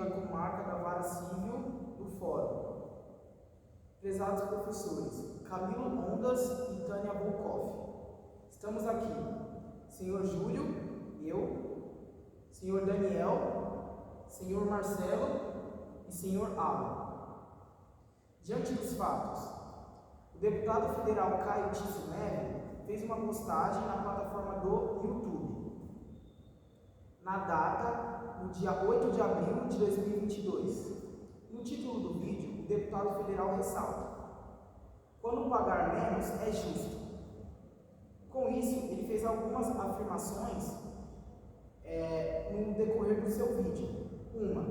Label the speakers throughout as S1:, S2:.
S1: da comarca da Vara Civil do Fórum. Prezados professores, Camilo Ondas e Tânia Volkoff, estamos aqui, senhor Júlio, eu, senhor Daniel, senhor Marcelo e senhor Alan. Diante dos fatos, o deputado federal Caio Tício Neves fez uma postagem na plataforma do YouTube, na data, no dia 8 de abril de 2022. No título do vídeo, o deputado federal ressalta: quando pagar menos é justo. Com isso, ele fez algumas afirmações no decorrer do seu vídeo. Uma,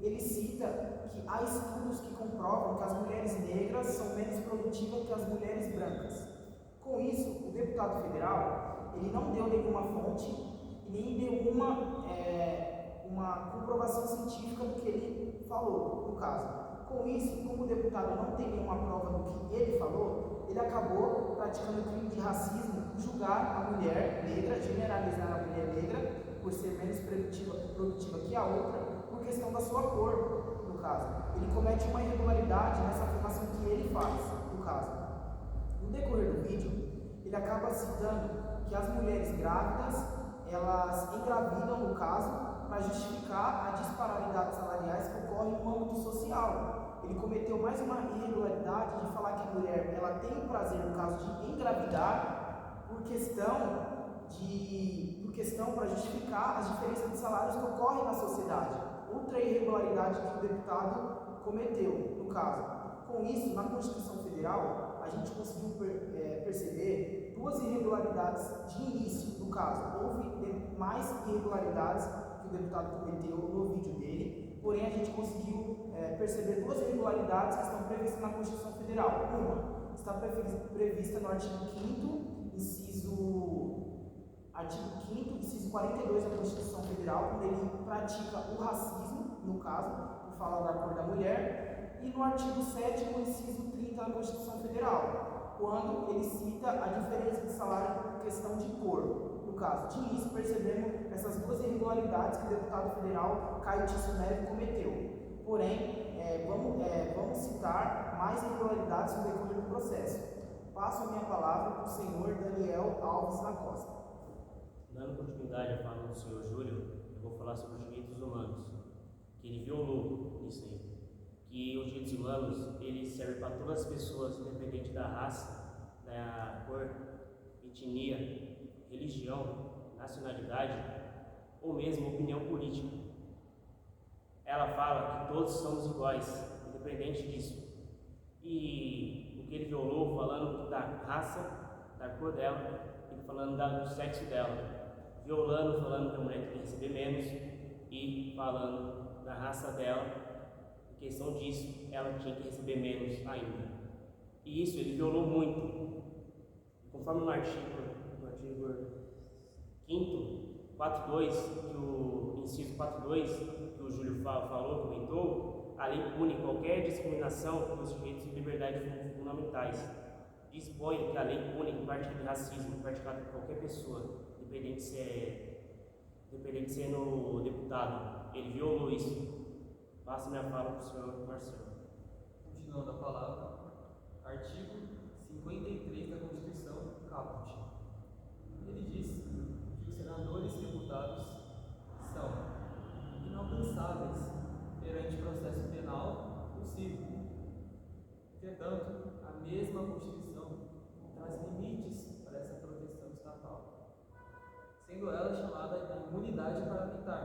S1: ele cita que há estudos que comprovam que as mulheres negras são menos produtivas que as mulheres brancas. Com isso, o deputado federal, ele não deu nenhuma fonte e nem deu uma comprovação científica do que ele falou, no caso. Com isso, como o deputado não tem nenhuma prova do que ele falou, ele acabou praticando crime de racismo, julgar a mulher negra, generalizar a mulher negra por ser menos produtiva que a outra, por questão da sua cor, no caso. Ele comete uma irregularidade nessa afirmação que ele faz, no caso. No decorrer do vídeo, ele acaba citando que as mulheres grávidas, elas engravidam, no caso, para justificar as disparidades salariais que ocorrem no âmbito social. Ele cometeu mais uma irregularidade de falar que a mulher, ela tem o prazer, no caso, de engravidar por questão para justificar as diferenças de salários que ocorrem na sociedade. Outra irregularidade que o deputado cometeu, no caso. Com isso, na Constituição Federal, a gente conseguiu perceber duas irregularidades de início, no caso. Houve mais irregularidades que o deputado cometeu no vídeo dele, porém a gente conseguiu perceber duas irregularidades que estão previstas na Constituição Federal. Uma está prevista no artigo 5º, inciso 42 da Constituição Federal, quando ele pratica o racismo, no caso, por falar da cor da mulher, e no artigo 7º, inciso 30 da Constituição Federal, quando ele cita a diferença de salário por questão de cor. No caso, de início percebemos essas duas irregularidades que o deputado federal Caio Tício Neves cometeu. Porém, vamos citar mais irregularidades no decorrer do processo. Passo a minha palavra para o senhor Daniel Alves da Costa.
S2: Dando continuidade à fala do senhor Júlio, eu vou falar sobre os direitos humanos, que ele violou nisso aí. Que os direitos humanos, ele serve para todas as pessoas, independente da raça, da cor, etnia, religião, nacionalidade ou mesmo opinião política. Ela fala que todos somos iguais, independente disso. E o que ele violou, falando da raça, da cor dela, e falando do sexo dela, violando, falando que a mulher tem que receber menos, e falando da raça dela, em questão disso, ela tinha que receber menos ainda. E isso ele violou muito. Conforme no artigo 5º, 4.2, que o inciso 4.2, que o Júlio comentou, a lei pune qualquer discriminação dos direitos e liberdades fundamentais. Dispõe que a lei pune em prática de racismo praticado por qualquer pessoa, independente de ser no deputado. Ele violou isso. Passo minha fala para o senhor Marcelo.
S3: Continuando a palavra, artigo 53 da Constituição, caput. Ele diz que os senadores e deputados são inalcançáveis perante processo penal ou civil. Entretanto, a mesma Constituição traz limites para essa proteção estatal, sendo ela chamada de imunidade parlamentar.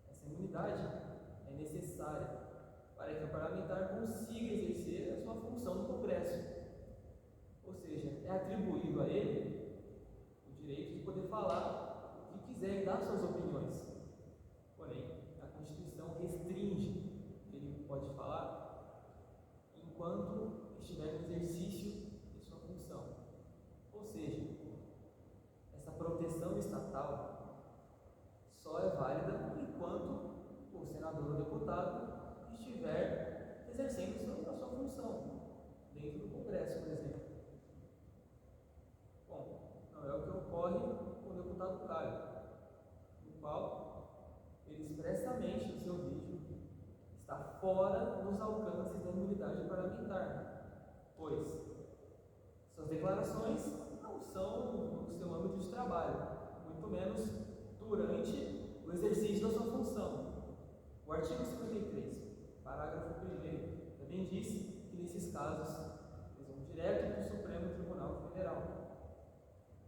S3: Essa imunidade é necessária para que o parlamentar consiga exercer a sua função no Congresso. Ou seja, é atribuído a ele o direito de poder falar o que quiser e dar suas opiniões. Porém, a Constituição restringe o que ele pode falar enquanto estiver no exercício de sua função. Ou seja, essa proteção estatal só é válida enquanto o senador ou deputado estiver exercendo a sua função dentro do Congresso, por exemplo. Bom, não é o que ocorre com o deputado Caio, no qual ele expressa expressamente no seu vídeo, está fora dos alcances da imunidade parlamentar, pois suas declarações não são no seu âmbito de trabalho, muito menos durante o exercício da sua função. O artigo 53, parágrafo 1º, também diz que nesses casos eles vão direto para o Supremo Tribunal Federal.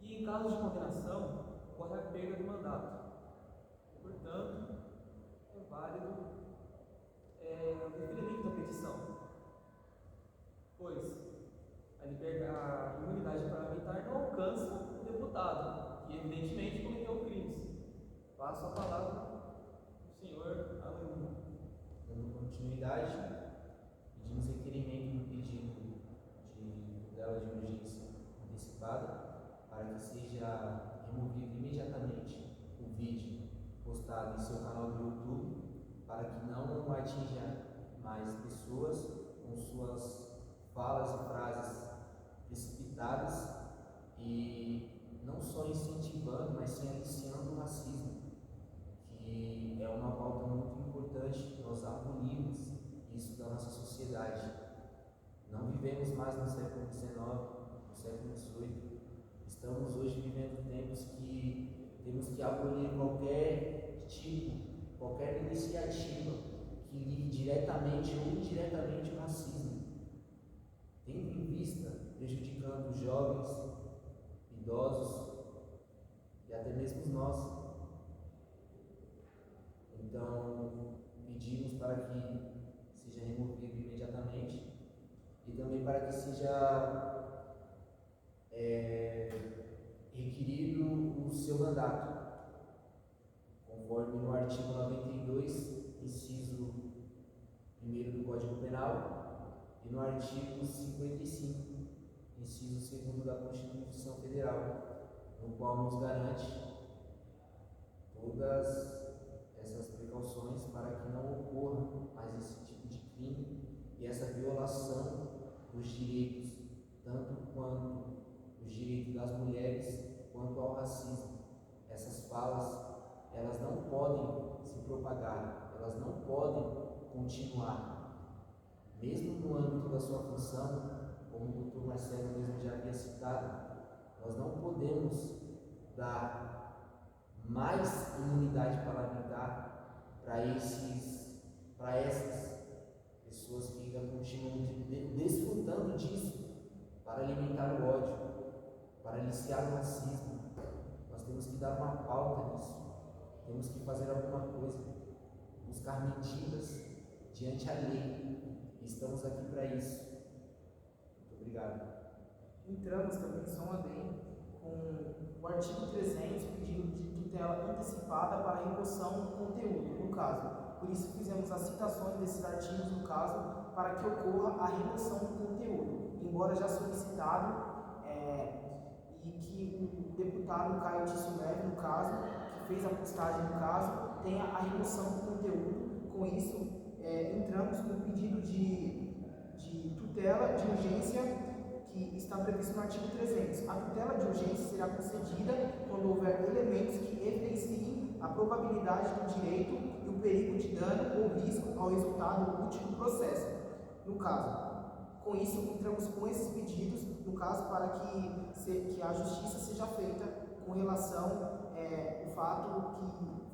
S3: E em caso de condenação, ocorre a perda do mandato. Portanto, é válido o deferimento da petição, pois a imunidade parlamentar não alcança o deputado, que evidentemente cometeu crimes. Passo a palavra ao senhor Alan.
S4: Dando continuidade, pedimos requerimento do pedido de tutela de urgência antecipada para que seja removido imediatamente o vídeo postado em seu canal do YouTube, para que não atinja mais pessoas com suas falas e frases precipitadas e não só incentivando, mas sim aliciando o racismo, que é uma pauta muito importante que nós abolimos isso da nossa sociedade. Não vivemos mais no século XIX, no século XVIII. Estamos hoje vivendo tempos que temos que abolir qualquer tipo, qualquer iniciativa que ligue diretamente ou indiretamente o racismo, tendo em vista prejudicando os jovens, idosos e até mesmo nós. Então, pedimos para que seja removido imediatamente e também para que seja requerido o seu mandato, conforme no artigo 92, inciso 1º do Código Penal e no artigo 55, inciso 2º da Constituição Federal, no qual nos garante todas essas precauções para que não ocorra mais esse tipo de crime e essa violação dos direitos, tanto quanto os direitos das mulheres, quanto ao racismo. Essas falas, elas não podem se propagar, elas não podem continuar, mesmo no âmbito da sua função, como o doutor Marcelo mesmo já havia citado. Nós não podemos dar mais imunidade parlamentar para essas pessoas que ainda continuam desfrutando disso para alimentar o ódio, para aliciar o racismo. Nós temos que dar uma pauta nisso, temos que fazer alguma coisa, buscar medidas diante a lei, e estamos aqui para isso. Muito obrigado.
S1: Entramos também, só um adendo, com o artigo 300, pedido de tutela antecipada para remoção do conteúdo, no caso. Por isso fizemos as citações desses artigos, no caso, para que ocorra a remoção do conteúdo, embora já solicitado, e que o deputado Caio Tício Leve, no caso, que fez a postagem no caso, tenha a remoção do conteúdo. Com isso, entramos com o pedido de tutela de urgência que está previsto no artigo 300. A tutela de urgência será concedida quando houver elementos que evidenciem a probabilidade do direito e o perigo de dano ou risco ao resultado útil do processo. No caso, com isso, entramos com esses pedidos, no caso, para que a justiça seja feita com relação ao fato que